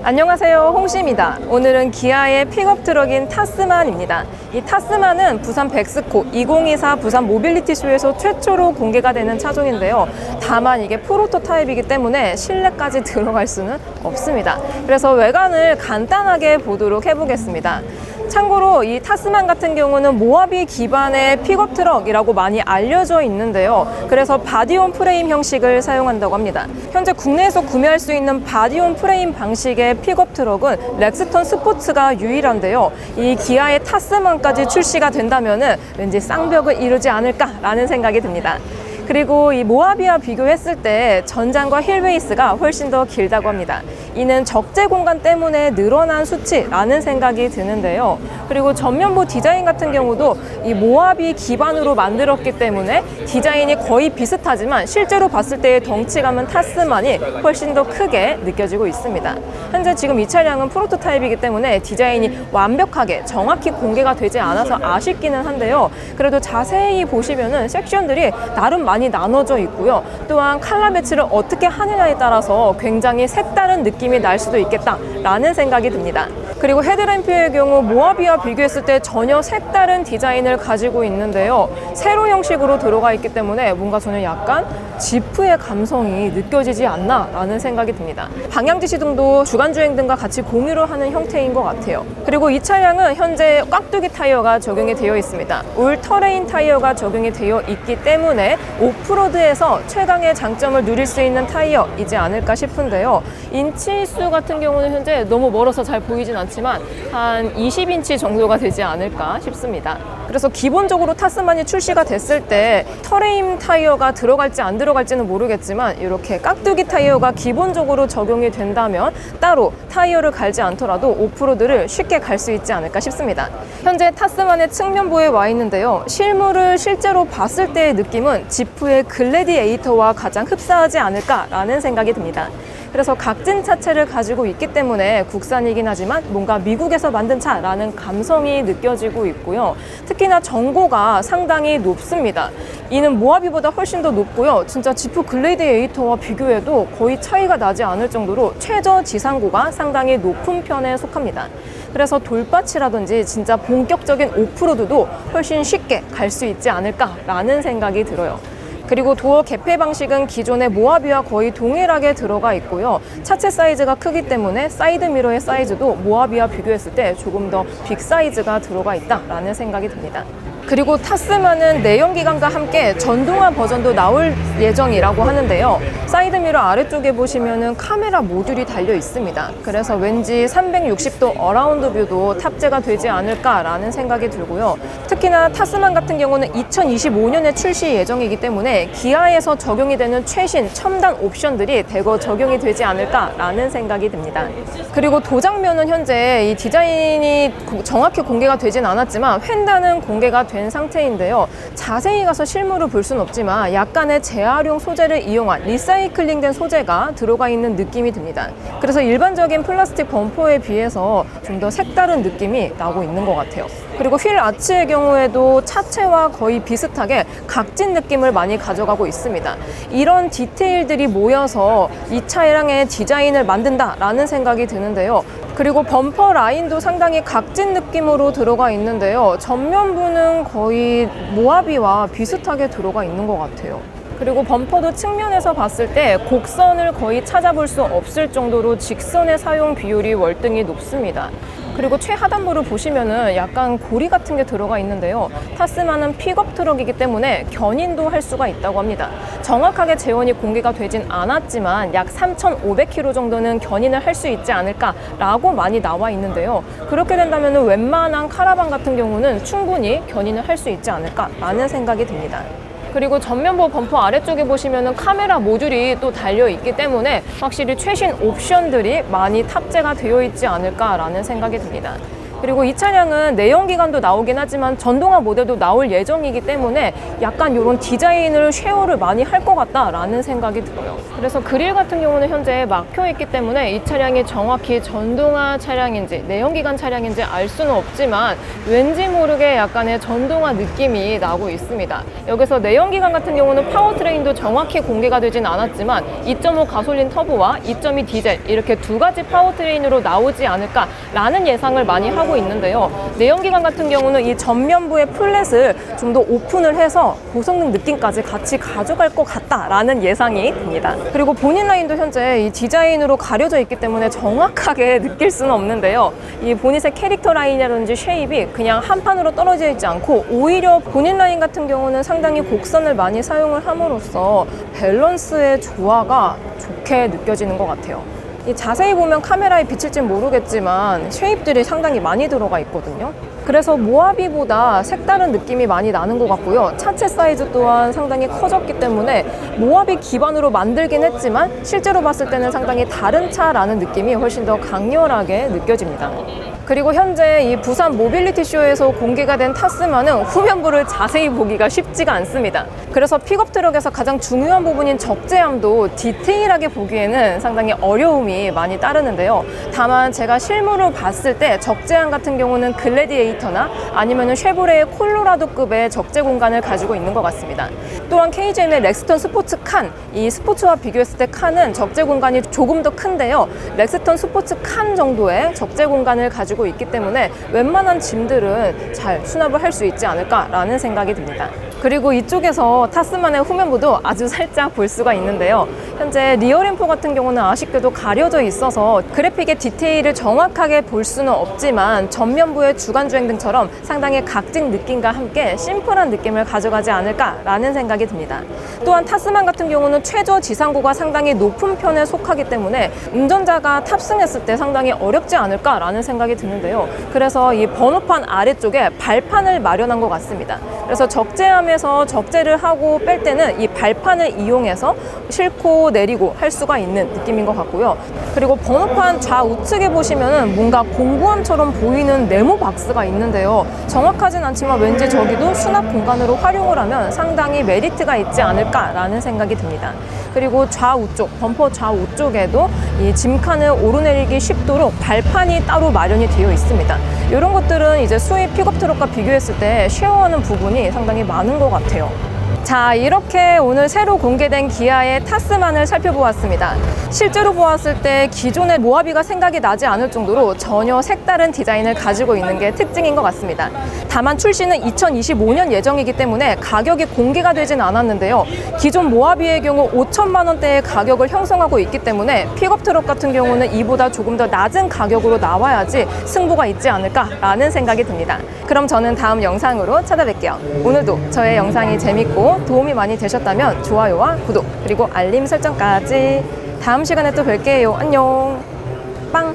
안녕하세요, 홍시입니다. 오늘은 기아의 픽업 트럭인 타스만입니다. 이 타스만은 부산 백스코 2024 부산 모빌리티 쇼에서 최초로 공개가 되는 차종인데요. 다만 이게 프로토타입이기 때문에 실내까지 들어갈 수는 없습니다. 그래서 외관을 간단하게 보도록 해보겠습니다. 참고로 이 타스만 같은 경우는 모하비 기반의 픽업 트럭이라고 많이 알려져 있는데요. 그래서 바디온 프레임 형식을 사용한다고 합니다. 현재 국내에서 구매할 수 있는 바디온 프레임 방식의 픽업 트럭은 렉스턴 스포츠가 유일한데요. 이 기아의 타스만까지 출시가 된다면은 왠지 쌍벽을 이루지 않을까라는 생각이 듭니다. 그리고 이 모하비와 비교했을 때 전장과 힐베이스가 훨씬 더 길다고 합니다. 이는 적재 공간 때문에 늘어난 수치라는 생각이 드는데요. 그리고 전면부 디자인 같은 경우도 이 모하비 기반으로 만들었기 때문에 디자인이 거의 비슷하지만 실제로 봤을 때의 덩치감은 타스만이 훨씬 더 크게 느껴지고 있습니다. 현재 지금 이 차량은 프로토타입이기 때문에 디자인이 완벽하게 정확히 공개가 되지 않아서 아쉽기는 한데요. 그래도 자세히 보시면은 섹션들이 나름 많이 나눠져 있고요. 또한 컬러 배치를 어떻게 하느냐에 따라서 굉장히 색다른 느낌이 날 수도 있겠다라는 생각이 듭니다. 그리고 헤드램프의 경우 모하비와 비교했을 때 전혀 색다른 디자인을 가지고 있는데요. 세로 형식으로 들어가 있기 때문에 뭔가 저는 약간 지프의 감성이 느껴지지 않나 라는 생각이 듭니다. 방향지시등도 주간주행 등과 같이 공유를 하는 형태인 것 같아요. 그리고 이 차량은 현재 꽉두기 타이어가 적용이 되어 있습니다. 올 터레인 타이어가 적용이 되어 있기 때문에 오프로드에서 최강의 장점을 누릴 수 있는 타이어이지 않을까 싶은데요. 인치수 같은 경우는 현재 너무 멀어서 잘 보이진 않지만 한 20인치 정도가 되지 않을까 싶습니다. 그래서 기본적으로 타스만이 출시가 됐을 때 터레인 타이어가 들어갈지 안 들어갈지는 모르겠지만 이렇게 깍두기 타이어가 기본적으로 적용이 된다면 따로 타이어를 갈지 않더라도 오프로드를 쉽게 갈 수 있지 않을까 싶습니다. 현재 타스만의 측면부에 와 있는데요. 실물을 실제로 봤을 때의 느낌은 지프의 글래디에이터와 가장 흡사하지 않을까라는 생각이 듭니다. 그래서 각진 차체를 가지고 있기 때문에 국산이긴 하지만 뭔가 미국에서 만든 차라는 감성이 느껴지고 있고요. 특히나 전고가 상당히 높습니다. 이는 모하비보다 훨씬 더 높고요. 진짜 지프 글래디에이터와 비교해도 거의 차이가 나지 않을 정도로 최저 지상고가 상당히 높은 편에 속합니다. 그래서 돌밭이라든지 진짜 본격적인 오프로드도 훨씬 쉽게 갈 수 있지 않을까라는 생각이 들어요. 그리고 도어 개폐 방식은 기존의 모하비와 거의 동일하게 들어가 있고요. 차체 사이즈가 크기 때문에 사이드 미러의 사이즈도 모하비와 비교했을 때 조금 더 빅 사이즈가 들어가 있다라는 생각이 듭니다. 그리고 타스만은 내연기관과 함께 전동화 버전도 나올 예정이라고 하는데요. 사이드미러 아래쪽에 보시면은 카메라 모듈이 달려 있습니다. 그래서 왠지 360도 어라운드 뷰도 탑재가 되지 않을까라는 생각이 들고요. 특히나 타스만 같은 경우는 2025년에 출시 예정이기 때문에 기아에서 적용이 되는 최신 첨단 옵션들이 대거 적용이 되지 않을까라는 생각이 듭니다. 그리고 도장면은 현재 이 디자인이 정확히 공개가 되진 않았지만 휀단은 공개가 된 상태인데요. 자세히 가서 실물을 볼 수는 없지만 약간의 재활용 소재를 이용한 리사이클링된 소재가 들어가 있는 느낌이 듭니다. 그래서 일반적인 플라스틱 범퍼에 비해서 좀 더 색다른 느낌이 나고 있는 것 같아요. 그리고 휠 아치의 경우에도 차체와 거의 비슷하게 각진 느낌을 많이 가져가고 있습니다. 이런 디테일들이 모여서 이 차량의 디자인을 만든다라는 생각이 드는데요. 그리고 범퍼 라인도 상당히 각진 느낌으로 들어가 있는데요. 전면부는 거의 모하비와 비슷하게 들어가 있는 것 같아요. 그리고 범퍼도 측면에서 봤을 때 곡선을 거의 찾아볼 수 없을 정도로 직선의 사용 비율이 월등히 높습니다. 그리고 최하단부를 보시면은 약간 고리 같은 게 들어가 있는데요. 타스만은 픽업 트럭이기 때문에 견인도 할 수가 있다고 합니다. 정확하게 재원이 공개가 되진 않았지만 약 3,500km 정도는 견인을 할 수 있지 않을까라고 많이 나와 있는데요. 그렇게 된다면 웬만한 카라반 같은 경우는 충분히 견인을 할 수 있지 않을까라는 생각이 듭니다. 그리고 전면부 범퍼 아래쪽에 보시면은 카메라 모듈이 또 달려 있기 때문에 확실히 최신 옵션들이 많이 탑재가 되어 있지 않을까라는 생각이 듭니다. 그리고 이 차량은 내연기관도 나오긴 하지만 전동화 모델도 나올 예정이기 때문에 약간 이런 디자인을 쉐어를 많이 할 것 같다라는 생각이 들어요. 그래서 그릴 같은 경우는 현재 막혀 있기 때문에 이 차량이 정확히 전동화 차량인지 내연기관 차량인지 알 수는 없지만 왠지 모르게 약간의 전동화 느낌이 나고 있습니다. 여기서 내연기관 같은 경우는 파워트레인도 정확히 공개가 되진 않았지만 2.5 가솔린 터보와 2.2 디젤 이렇게 두 가지 파워트레인으로 나오지 않을까라는 예상을 많이 하고 있는데요. 내연기관 같은 경우는 이 전면부의 플랫을 좀 더 오픈을 해서 고성능 느낌까지 같이 가져갈 것 같다라는 예상이 듭니다. 그리고 본인 라인도 현재 이 디자인으로 가려져 있기 때문에 정확하게 느낄 수는 없는데요. 이 보닛의 캐릭터 라인이라든지 쉐입이 그냥 한 판으로 떨어져 있지 않고 오히려 본인 라인 같은 경우는 상당히 곡선을 많이 사용을 함으로써 밸런스의 조화가 좋게 느껴지는 것 같아요. 이 자세히 보면 카메라에 비칠진 모르겠지만 쉐입들이 상당히 많이 들어가 있거든요. 그래서 모하비보다 색다른 느낌이 많이 나는 것 같고요. 차체 사이즈 또한 상당히 커졌기 때문에 모하비 기반으로 만들긴 했지만 실제로 봤을 때는 상당히 다른 차라는 느낌이 훨씬 더 강렬하게 느껴집니다. 그리고 현재 이 부산 모빌리티 쇼에서 공개가 된 타스만은 후면부를 자세히 보기가 쉽지가 않습니다. 그래서 픽업 트럭에서 가장 중요한 부분인 적재함도 디테일하게 보기에는 상당히 어려움이 많이 따르는데요. 다만 제가 실물을 봤을 때 적재함 같은 경우는 글래디에이터나 아니면 쉐보레의 콜로라도급의 적재 공간을 가지고 있는 것 같습니다. 또한 KGM의 렉스턴 스포츠 칸, 이 스포츠와 비교했을 때 칸은 적재 공간이 조금 더 큰데요. 렉스턴 스포츠 칸 정도의 적재 공간을 가지고 있기 때문에 웬만한 짐들은 잘 수납을 할 수 있지 않을까라는 생각이 듭니다. 그리고 이쪽에서 타스만의 후면부도 아주 살짝 볼 수가 있는데요. 현재 리어램프 같은 경우는 아쉽게도 가려져 있어서 그래픽의 디테일을 정확하게 볼 수는 없지만 전면부의 주간주행등처럼 상당히 각진 느낌과 함께 심플한 느낌을 가져가지 않을까라는 생각이 듭니다. 또한 타스만 같은 경우는 최저 지상고가 상당히 높은 편에 속하기 때문에 운전자가 탑승했을 때 상당히 어렵지 않을까라는 생각이 드는데요. 그래서 이 번호판 아래쪽에 발판을 마련한 것 같습니다. 그래서 적재함에서 적재를 하고 뺄 때는 이 발판을 이용해서 싣고 내리고 할 수가 있는 느낌인 것 같고요. 그리고 번호판 좌우측에 보시면은 뭔가 공구함처럼 보이는 네모 박스가 있는데요. 정확하진 않지만 왠지 저기도 수납 공간으로 활용을 하면 상당히 메리트가 있지 않을까라는 생각이 듭니다. 그리고 좌우쪽, 범퍼 좌우쪽에도 이 짐칸을 오르내리기 쉽도록 발판이 따로 마련이 되어 있습니다. 이런 것들은 이제 수입 픽업 트럭과 비교했을 때 쉐어하는 부분이 상당히 많은 것 같아요. 자, 이렇게 오늘 새로 공개된 기아의 타스만을 살펴보았습니다. 실제로 보았을 때 기존의 모하비가 생각이 나지 않을 정도로 전혀 색다른 디자인을 가지고 있는 게 특징인 것 같습니다. 다만 출시는 2025년 예정이기 때문에 가격이 공개가 되진 않았는데요. 기존 모하비의 경우 5천만 원대의 가격을 형성하고 있기 때문에 픽업 트럭 같은 경우는 이보다 조금 더 낮은 가격으로 나와야지 승부가 있지 않을까라는 생각이 듭니다. 그럼 저는 다음 영상으로 찾아뵐게요. 오늘도 저의 영상이 재밌고 도움이 많이 되셨다면 좋아요와 구독 그리고 알림 설정까지. 다음 시간에 또 뵐게요. 안녕. 빵.